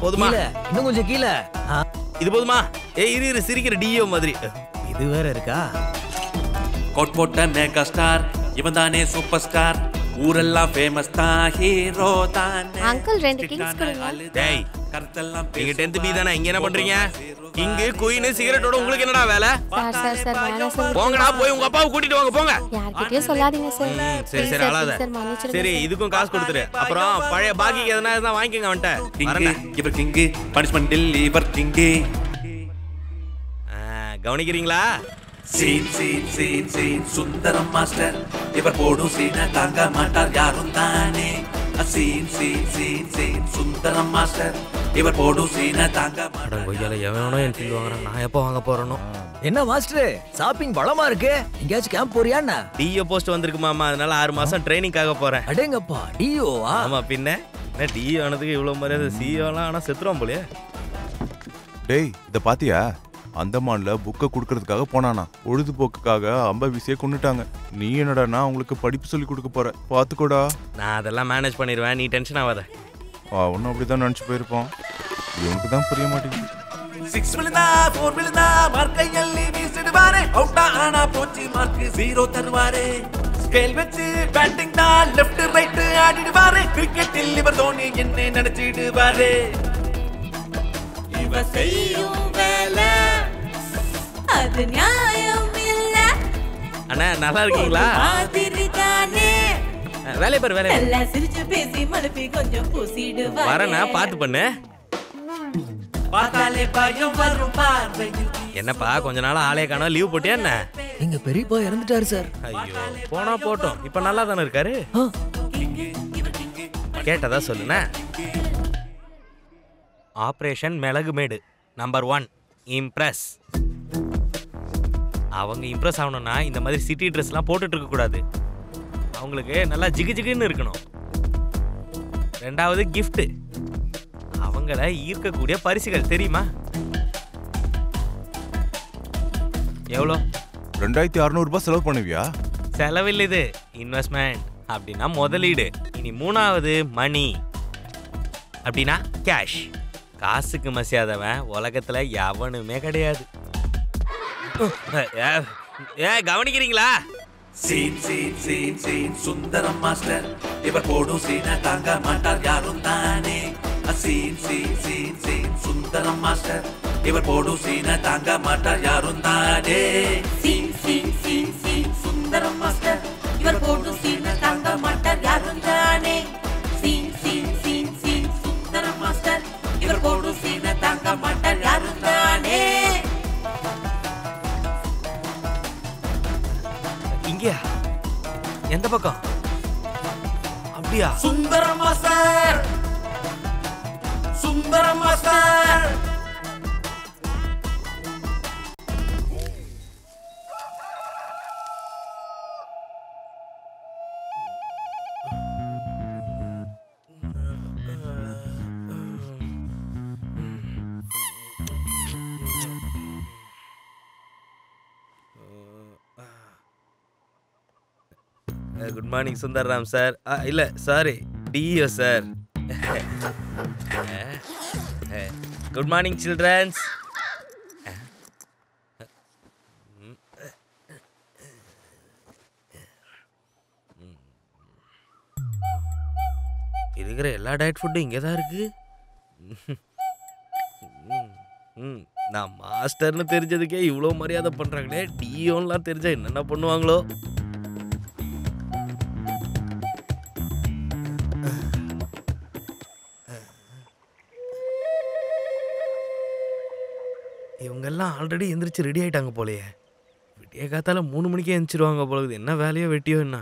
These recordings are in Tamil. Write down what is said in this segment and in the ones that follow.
போதுமா? இன்னும் கொஞ்சம் கீழே. இது போதுமா? இரு சிரிக்கிற டியோ மாதிரி. இது வேற இருக்கா? கோட் போட்ட மெகா ஸ்டார் இவன் தானே சூப்பர் ஸ்டார். ஊரெல்லாம் ஃபேமஸ் தான், ஹீரோ தானே. அங்கிள் 2 கிங்ஸ் கொடுங்க. டேய், கருத்தெல்லாம் நீங்க 10th பி தானே, இங்க என்ன பண்றீங்க? கிங் குயின் சிகரெட்டோட உங்களுக்கு என்னடா வேலை? சார் வேணாம் சார். போங்கடா, போய் உங்க அப்பாவை கூட்டிட்டு வாங்க போங்க. யார்கிட்டயும் சொல்லாதீங்க சார். சரி அழாத. சரி, இதுக்கும் காசு கொடுத்துரு. அப்புறம் பழைய பாக்கிக்கு எதனா இருந்தா வாங்கிக்கங்க வந்துட்ட. இவர் கிங், பனிஷ்மென்ட்டில் இவர் கிங். கவனிக்கிறீங்களா? Scene Sundaram master. இவர் போடும் சீனை தாங்க மாட்டார் யாரும் தானே. Scene Sundaram master. இவர் போடும் சீனை தாங்க மாட்டார். கொய்யால எவனோ என் ஃபீல் வாங்குறான். நான் எப்போ வாங்க போறேனோ? என்ன மாஸ்டர், ஷாப்பிங் பலமா இருக்கு. எங்கயாச்சும் கேம்ப் போறியா என்ன? டிஓ போஸ்ட் வந்திருக்கு மாமா, அதனால 6 மாசம் ட்ரைனிங்காக போறேன். அடேங்கப்பா, டிஓவா? ஆமா, பின்ன என்ன டிஓ ஆனதுக்கு இவ்வளவு மரியாதை? சிஓலாம் ஆனா செத்துறோம் போலயே. டேய், இத பாத்தியா? அந்தமான்ல புக்கை கொடுக்கறதுக்காக போனானா, பொழுதுபோக்குக்காக அம்ப விசிய கொண்டுட்டாங்க. நீ என்னடானா அவங்களுக்கு படிப்பு சொல்லி கொடுக்க போற, பாத்துக்கோடா. நான் அதெல்லாம் மேனேஜ் பண்ணிடுவேன், நீ டென்ஷன் ஆகாத. அவனும் அப்படிதான் நினைச்சு போயிருப்பான். இவனுக்கு தான் புரிய மாட்டேங்குது. 6 விழுந்தா 4 விழுந்தா மார்க்கை எல்லி வீசிடுவாரே. அவுட்டா ஆனா போச்சு மார்க் 0 தருவாரே. ஸ்கேல் வச்சு பேட்டிங் தான் லெஃப்ட் ரைட் ஆடிடுவாரே. கிரிக்கெட்டில் இவர் தோனி என்ன நினைச்சிடுவாரே. இவ செய்யும் வேலை அது நியாயம் இல்ல. அண்ணா நல்லா இருக்கீங்களா? மாதிரி தானே. வேலை பாரு வேலை. எல்லாம் சிரிச்சு பேசி மழுப்பி கொஞ்சம் பூசிடுவா. வரேண்ணா, பார்த்து பண்ணு. பார்த்தாலே பயம் வரும் பார்வையில். என்னப்பா கொஞ்ச நாள் ஆளே காணோம், லீவ் போட்டியா என்ன? எங்க பெரியப்பா இறந்துட்டாரு சார். ஐயோ, போனா போட்டோம். இப்ப நல்லா தானே இருக்காரு? கேட்டதா சொல்லுண்ணா. Operation Milagumedu number 1 impress. அவங்க இம்ப்ரெஸ் ஆகணும்னா இந்த மாதிரி சிட்டி ட்ரெஸ்லாம் போட்டுட்டு இருக்க கூடாது. அவங்களுக்கு நல்லா ஜிகு ஜிகுன்னு இருக்கணும். 2வது கிஃப்ட், அவங்கள ஈர்க்கக்கூடிய பரிசுகள் தெரியுமா? எவ்வளோ? 2600 ரூபாய் செலவு பண்ணுவியா? செலவில் இது இன்வெஸ்ட்மெண்ட். அப்படின்னா முதலீடு. இனி 3வது மணி, அப்படின்னா கேஷ். காசுக்கு மசியாதவன் உலகத்துல எவனுமே கிடையாது. கவனிக்கிறீங்களா? Scene Sundaram master. இவர் போடும் சீனை தாங்க மாட்டார் யாரும் தானே. Scene Sundaram master. இவர் போடும் சீனை தாங்க மாட்டார் யாரும் தானே. Scene Sundaram master. இவர் போடும் சீனை தாங்க மாட்டார் யாரும் தானே. Scene Sundaram master. இவர் போடும் சீனை தாங்க மாட்டார் யாரும் தானே. இங்கயா? எந்த பக்கம்? அப்படியா? Sundaram master. Sundaram master. Good morning Sundaram sir. இல்லை sorry, D O sir. Good morning childrens. இருக்கிற எல்லா டயட் ஃபுட்டும் இங்கே தான் இருக்கு. நான் மாஸ்டர்னு தெரிஞ்சதுக்கே இவ்வளோ மரியாதை பண்ணுறாங்களே, டிஓன்லாம் தெரிஞ்சா என்னென்ன பண்ணுவாங்களோ. இவங்கெல்லாம் ஆல்ரெடி எந்திரிச்சு ரெடி ஆயிட்டாங்க போலயே. விடிய காத்தால 3 மணிக்கே எந்திரிச்சிருவாங்க போலகுது. என்ன வேலையோ வெட்டியோ என்ன?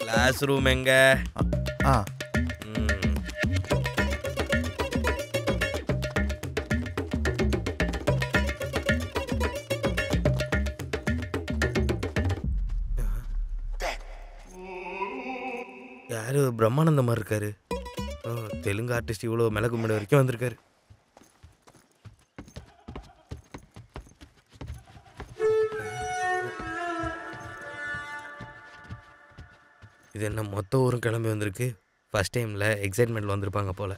கிளாஸ் ரூம் எங்க? ஆ யாரு பிரம்மானந்த மாதிரி இருக்காரு. தெலுங்கு ஆர்டிஸ்ட் இவ்வளோ மிளகு மேடை வரைக்கும் வந்திருக்காரு. இது என்ன மொத்த ஊரும் கிளம்பி வந்திருக்கு. ஃபர்ஸ்ட் டைமில் எக்ஸைட்மெண்ட்டில் வந்திருப்பாங்க போல்.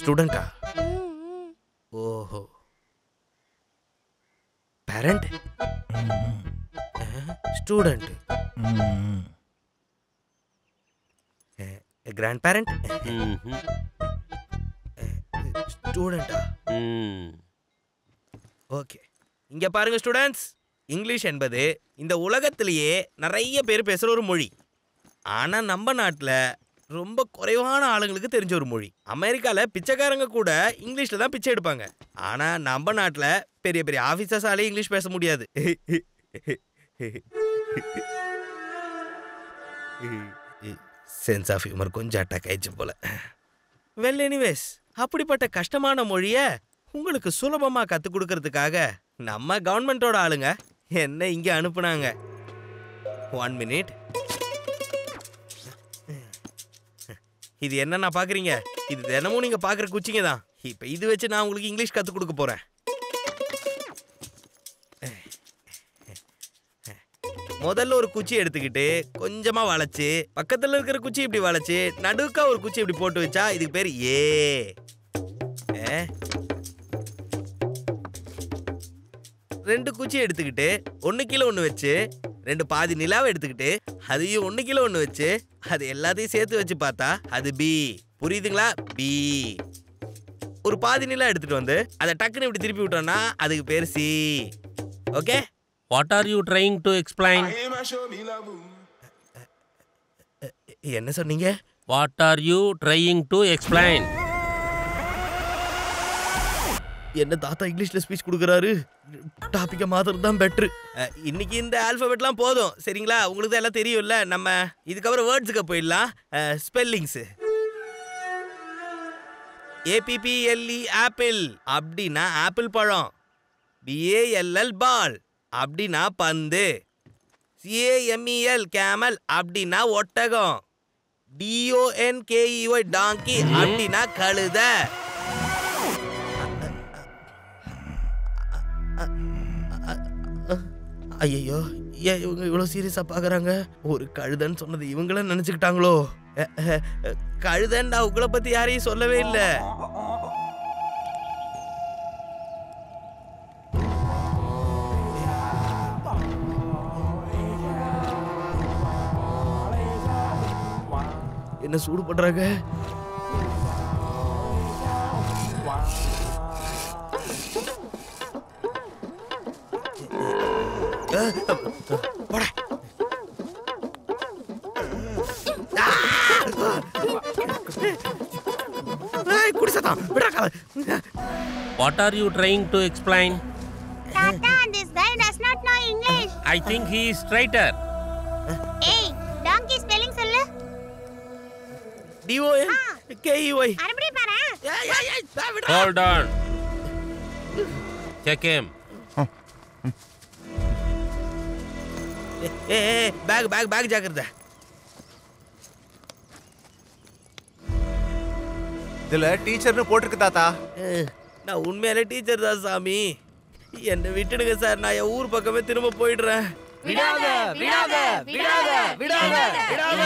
ஸ்டூடெண்ட்டா? ஓஹோ, பேரண்ட்? ஸ்டூடெண்ட்? Grandparent? ஸ்டூடெண்ட்டா? ஓகே, இங்க பாருங்க ஸ்டூடெண்ட்ஸ், இங்கிலீஷ் என்பது இந்த உலகத்திலேயே நிறைய பேர் பேசுற ஒரு மொழி. ஆனா நம்ம நாட்டில் ரொம்ப குறைவான ஆளுங்களுக்கு தெரிஞ்ச ஒரு மொழி. அமெரிக்கால பிச்சைக்காரங்க கூட இங்கிலீஷ்ல தான் பிச்சை எடுப்பாங்க. ஆனா நம்ம நாட்டில் பெரிய பெரிய ஆபீசர்ஸாலே இங்கிலீஷ் பேச முடியாது. சென்ஸ் ஆஃப் ஹியூமர் கொஞ்சம் அட்டாக் ஆயிடுச்சு போல. வெல் எனிவேஸ், அப்படிப்பட்ட கஷ்டமான மொழியை உங்களுக்கு சுலபமாக கற்றுக் கொடுக்கறதுக்காக நம்ம கவர்மெண்ட்டோட ஆளுங்க என்ன இங்கே அனுப்புனாங்க. 1 மினிட். இது என்னன்னா பார்க்குறீங்க? இது தினமும் நீங்கள் பார்க்குற குச்சிங்க தான். இப்போ இது வச்சு நான் உங்களுக்கு இங்கிலீஷ் கற்றுக் கொடுக்க போகிறேன். முதல்ல ஒரு குச்சி எடுத்துக்கிட்டு கொஞ்சமாக வளைச்சு, பக்கத்தில் இருக்கிற குச்சி இப்படி வளைச்சு, நடுக்கா ஒரு குச்சி இப்படி போட்டு வச்சா இதுக்கு பேர் ஏ. 2 குச்சி எடுத்துக்கிட்டு 1 கிலோ 1 வச்சு, 2 பாதி நிலாவை எடுத்துக்கிட்டு அதையும் 1 கிலோ 1 வச்சு, அது எல்லாத்தையும் சேர்த்து வச்சு பார்த்தா அது பி. புரியுதுங்களா? பி. ஒரு பாதி நிலா எடுத்துட்டு வந்து அதை டக்குன்னு இப்படி திருப்பி விட்டோம்னா அதுக்கு பேர் C. Okay? What are you trying to explain? என்ன சொன்னீங்க? What are you trying to explain? என்ன தாத்தா இங்கிலீஷ்ல ஸ்பீச் கொடுக்குறாரு? டாபிக்கை மாத்துறது தான் பெட்ரு. இன்னைக்கு இந்த ஆல்பபெட்லாம் போதும், சரிங்களா? உங்களுக்கு தான் எல்லாம் தெரியும்ல. நம்ம இதுக்கப்புறம் வேர்ட்ஸுக்கு போயிடலாம். ஸ்பெல்லிங்ஸு. APPLE ஆப்பிள் அப்படின்னா ஆப்பிள் பழம். BALL பால் அப்படின்னா பந்து. CAMEL கேமல் அப்படின்னா ஒட்டகம். DONKEY டாங்கி அப்படின்னா கழுத. ஐயோ, ஏன் இவங்க இவ்வளோ சீரியஸாக பார்க்குறாங்க? ஒரு கழுதன்னு சொன்னது இவங்கள நினச்சிக்கிட்டாங்களோ? கழுதன்னு நான் உங்களை பற்றி யாரையும் சொல்லவே இல்லை. என்ன சூடு பண்றாங்க? What are you trying to explain? Tata, this guy does not know English. I think he is traitor. Hey, donkey spelling சொல்லு. DONKEY. மறுபடி பாரு. Hold on. Check him. Bag ஜாக்கிரதை. இதுல டீச்சர்னு போட்டிருக்கு தாத்தா. நான் உண்மையாலே டீச்சர் தான் சாமி. என்னை விட்டுடுங்க சார், நான் என் ஊர் பக்கமே திரும்ப போயிடுறேன். விடாத விடாத விடாத விடாத விடாத.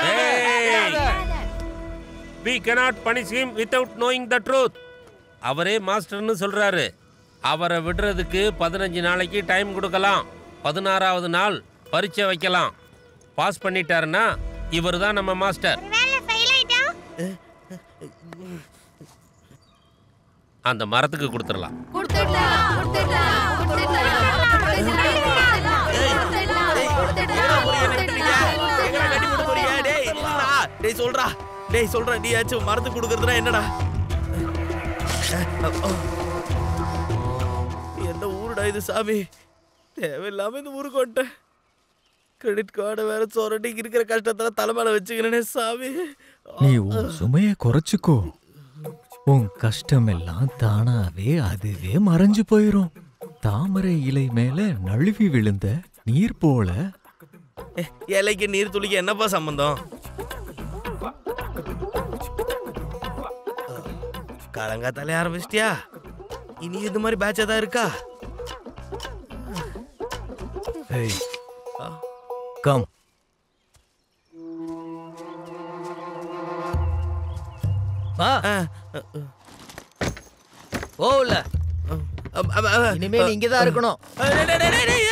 Hey! We cannot punish him without knowing the truth. அவரே மாஸ்டர்னு சொல்றாரு. அவரை விடுறதுக்கு 15 நாளைக்கு டைம் கொடுக்கலாம். 16வது நாள் பரீட்சை வைக்கலாம். பாஸ் பண்ணிட்டாருன்னா இவர் தான் நம்ம மாஸ்டர். ஒருவேளை ஃபெயில் ஆயிட்டா? அந்த மரத்துக்கு கொடுத்துடலாம். கொடுத்துடலாம். சொல்றா நீயாச்சும் மறந்து கொடுக்கறதுனா என்னடா? என்ன ஊருடா இது சாமி? தேவையில்லாம இந்த ஊருக்கு வந்துட்டேன். கிரெடிட் கார்டை வேற சொரண்டி இருக்கிற கஷ்டத்துல தலைமையில வச்சுக்கிறேனே சாமி. நீ உன் சுமையை குறைச்சுக்கோ. உன் கஷ்டம் எல்லாம் தானாவே அதுவே மறைஞ்சு போயிரும். தாமரை இலை மேல நழுவி விழுந்த நீர் போல. இலைக்கு நீர் துளிக்கு என்னப்பா சம்பந்தம்? காலங்காத்தாலே ஆரம்பிச்சிட்டியா? இனி இது மாதிரி பேட்சா தான் இருக்கா? Hey, come. ஓல இனிமே நீ இங்கதான் இருக்கணும்.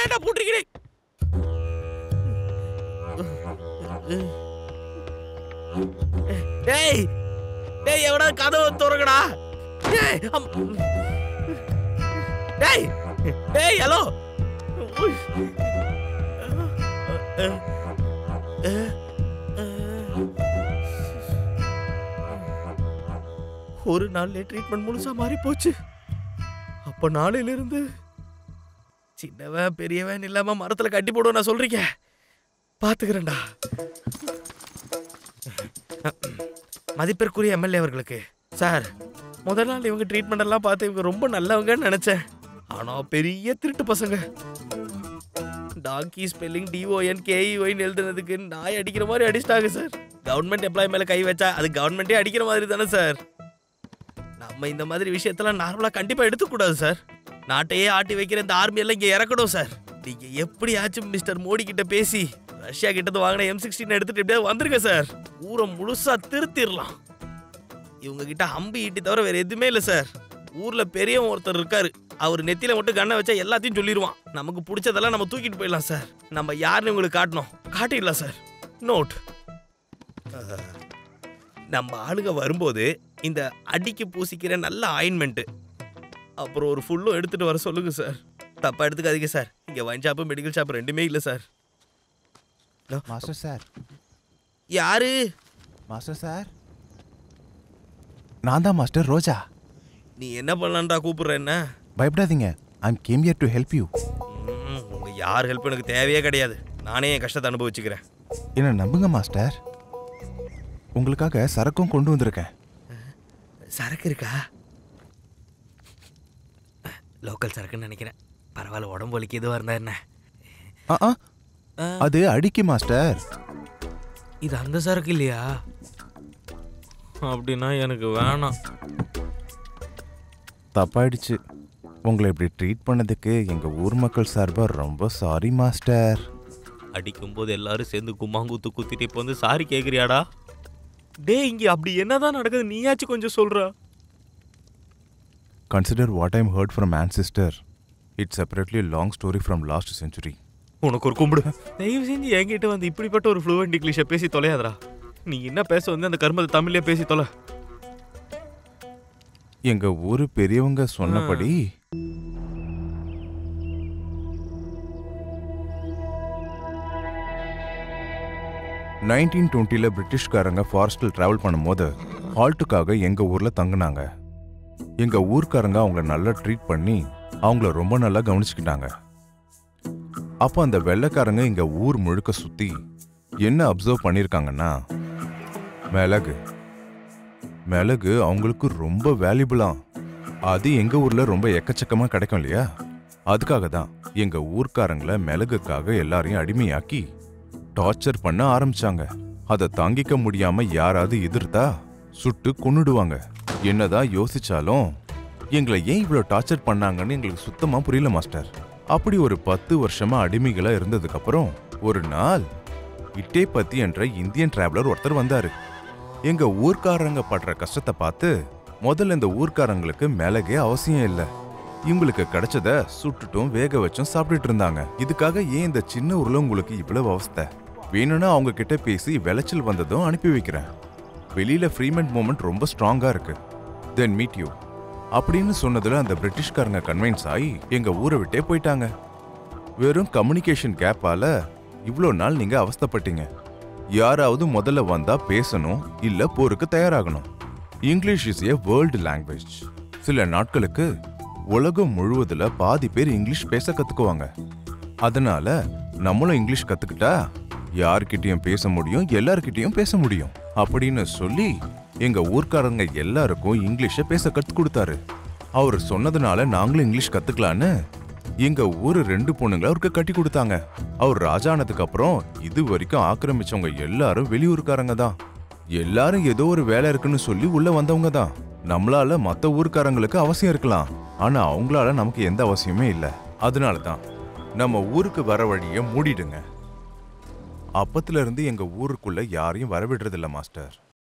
ஏன்டா போட்டுருக்கிறே? டேய் டேய் எவடா கதவை திறக்கடா? டேய் டேய் டேய் ஹலோ. ஒரு நாள்ல ட்ரீட்மெண்ட் முழுசா மாறி போச்சு. அப்ப நாளையில இருந்து சின்னவன் பெரியவன் இல்லாம மரத்துல கட்டி போடுவோம் நான் சொல்றீங்க. பாத்துக்கிறேன்டா. மதிப்பிற்குரிய எம்எல்ஏ அவர்களுக்கு சார், முதல் நாள் இவங்க ட்ரீட்மெண்ட் எல்லாம் பார்த்து இவங்க ரொம்ப நல்லவங்கன்னு நினைச்சேன். ஆனா பெரிய திருட்டு பசங்க. டாங்கி ஸ்பெல்லிங் DONKEY எழுதுனதுக்கு நாய் அடிக்கிற மாதிரி அடிச்சிட்டாங்க சார். கவர்மெண்ட் எம்ப்ளாய் மேல கை வச்சா அது கவர்மெண்டே அடிக்கிற மாதிரி தானே சார்? நம்ம இந்த மாதிரி விஷயத்தெல்லாம் நார்மலா கண்டிப்பா எடுத்துக்கூடாது சார். நாட்டையே ஆட்டி வைக்கிற இந்த ஆர்மி எல்லாம் இங்க இறக்கணும் சார். நீங்க எப்படியாச்சும் மிஸ்டர் மோடி கிட்ட பேசி ரஷ்யா கிட்ட வாங்கின M16 எடுத்துட்டு எப்படியாவது வந்துருங்க சார். ஊரை முழுசா திருத்திடலாம். இவங்க கிட்ட அம்பி ஈட்டி தவிர வேற எதுவுமே இல்லை சார். ஊர்ல பெரியவன் ஒருத்தர் இருக்காரு. அவர் நெத்தியில மட்டும் கண்ணை வச்சா எல்லாத்தையும் சொல்லிடுவான். நமக்கு பிடிச்சதெல்லாம் நம்ம தூக்கிட்டு போயிடலாம் சார். நம்ம யாருன்னு உங்களுக்கு காட்டணும், காட்டிடலாம் சார். நோட், நம்ம ஆளுங்க வரும்போது இந்த அடிக்கு பூசிக்கிற நல்ல ஆயின்மெண்ட் அப்புறம் ஒரு ஃபுல்லும் எடுத்துட்டு வர சொல்லுங்க சார். தப்பா எடுத்துக்காதீங்க சார். இங்க வைன் ஷாப்பு மெடிக்கல் ஷாப் ரெண்டுமே இல்லை சார். Master sir. யாரு? மாஸ்டர் சார், நான் தான் மாஸ்டர் ரோஜா. நீ என்ன பண்ணலான்டா கூப்பிடுற? என்ன பயப்படாதீங்க, I came here to help you. உங்க யார் ஹெல்ப் எனக்கு தேவையே கிடையாது. நானே என் கஷ்டத்தை அனுபவிச்சுக்கிறேன். என்ன நம்புங்க மாஸ்டர், உங்களுக்காக சரக்கும் கொண்டு வந்திருக்கேன். சரக்கு இருக்கா? லோக்கல் சரக்குன்னு நினைக்கிறேன். பரவாயில்ல, உடம்பு வலிக்கு எதுவாக இருந்தா என்ன? அது அடிக்கு மாஸ்டர். இது அந்த சரக்கு இல்லையா? அப்படின்னா எனக்கு வேணாம். தப்பாயிடுச்சு. உங்களை இப்படி ட்ரீட் பண்ணதுக்கு எங்க ஊர் மக்கள் சார்பா ரொம்ப சாரி மாஸ்டர். அடிக்கும்போது எல்லாரும் சேர்ந்து கும்மாங்குத்து குத்திட்டு இப்போ வந்து சாரி கேட்குறியாடா? டே, இங்கே அப்படி என்னதான் நடக்குது நீயாச்சும் கொஞ்சம் சொல்றா. Consider what I'm hurt from ancestor. It's separately a long story from last century. உனக்கு ஒரு கும்பிடு. தயவு செஞ்சு என்கிட்ட வந்து இப்படிப்பட்ட ஒரு ஃப்ளூவெண்ட் இங்கிலீஷை பேசி தொலையாதரா. நீ என்ன பேச வந்து அந்த கர்மத்தை தமிழ்லேயே பேசி தொலை. எங்க ஊரு பெரியவங்க சொன்னபடி பிரிட்டிஷ்காரங்க ஃபாரஸ்டில் டிராவல் பண்ணும்போது ஹால்ட்டுக்காக எங்க ஊர்ல தங்குனாங்க. எங்க ஊர்க்காரங்க அவங்கள நல்லா ட்ரீட் பண்ணி அவங்கள ரொம்ப நல்லா கவனிச்சுக்கிட்டாங்க. அப்போ அந்த வெள்ளைக்காரங்க இங்க ஊர் முழுக்க சுத்தி என்ன அப்சர்வ் பண்ணிருக்காங்கன்னா, மிளகு அவங்களுக்கு ரொம்ப வேல்யூபிளாம். அது எங்க ஊர்ல ரொம்ப எக்கச்சக்கமா கிடைக்கும் இல்லையா? அதுக்காக தான் எங்க ஊர்க்காரங்களை மிளகுக்காக எல்லாரையும் அடிமையாக்கி டார்ச்சர் பண்ண ஆரம்பிச்சாங்க. அதை தாங்கிக்க முடியாம யாராவது எதிர்த்தா சுட்டு கொன்னுடுவாங்க. என்னதான் யோசிச்சாலும் எங்களை ஏன் இவ்வளவு டார்ச்சர் பண்ணாங்கன்னு எங்களுக்கு சுத்தமா புரியல மாஸ்டர். அப்படி ஒரு 10 வருஷமா அடிமைகளா இருந்ததுக்கு அப்புறம் ஒரு நாள் இட்டேபத்தி என்ற இந்தியன் டிராவலர் ஒருத்தர் வந்தாரு. எங்க ஊர்க்காரங்க படுற கஷ்டத்தை பார்த்து முதல்ல இந்த ஊர்க்காரங்களுக்கு மிளகே அவசியம் இல்லை, இவங்களுக்கு கிடைச்சத சுட்டுட்டும் வேக வச்சும் சாப்பிட்டுட்டு இருந்தாங்க. இதுக்காக ஏன் இந்த சின்ன ஊர்ல உங்களுக்கு இவ்வளவு அவஸ்தை? வேணும்னா அவங்க கிட்ட பேசி விளைச்சல் வந்ததும் அனுப்பி வைக்கிறேன். வெளியில ஃப்ரீமெண்ட் மூமெண்ட் ரொம்ப ஸ்ட்ராங்கா இருக்கு. தென் மீட் யூ. அப்படின்னு சொன்னதுல அந்த பிரிட்டிஷ்காரங்க கன்வின்ஸ் ஆகி எங்க ஊரை விட்டே போயிட்டாங்க. வெறும் கம்யூனிகேஷன் கேப்பால இவ்வளோ நாள் நீங்க அவஸ்தைப்பட்டீங்க. யாராவது முதல்ல வந்தா பேசணும், இல்ல போருக்கு தயாராகணும். English is a world language. சில நாட்களுக்கு உலகம் முழுவதுல பாதி பேர் இங்கிலீஷ் பேச கத்துக்குவாங்க. அதனால நம்மளும் இங்கிலீஷ் கத்துக்கிட்டா யார்கிட்டயும் பேச முடியும், எல்லார்கிட்டயும் பேச முடியும் அப்படின்னு சொல்லி எங்க ஊர்க்காரங்க எல்லாருக்கும் இங்கிலீஷை பேச கத்து கொடுத்தாரு. அவர் சொன்னதுனால நாங்களும் இங்கிலீஷ் கத்துக்கலான்னு எங்க ஊரு 2 பொண்ணுங்களை அவருக்கு கட்டி கொடுத்தாங்க. அவர் ராஜானதுக்கு அப்புறம் இது வரைக்கும் ஆக்கிரமிச்சவங்க எல்லாரும் வெளியூர்காரங்க தான். எல்லாரும் ஏதோ ஒரு வேலை இருக்குன்னு சொல்லி உள்ள வந்தவங்க தான். நம்மளால மத்த ஊர்க்காரங்களுக்கு அவசியம் இருக்கலாம், ஆனா அவங்களால நமக்கு எந்த அவசியமே இல்லை. அதனாலதான் நம்ம ஊருக்கு வர வழிய மூடிடுங்க. அப்பத்துல இருந்து எங்க ஊருக்குள்ள யாரையும் வரவிடுறதில்ல மாஸ்டர்.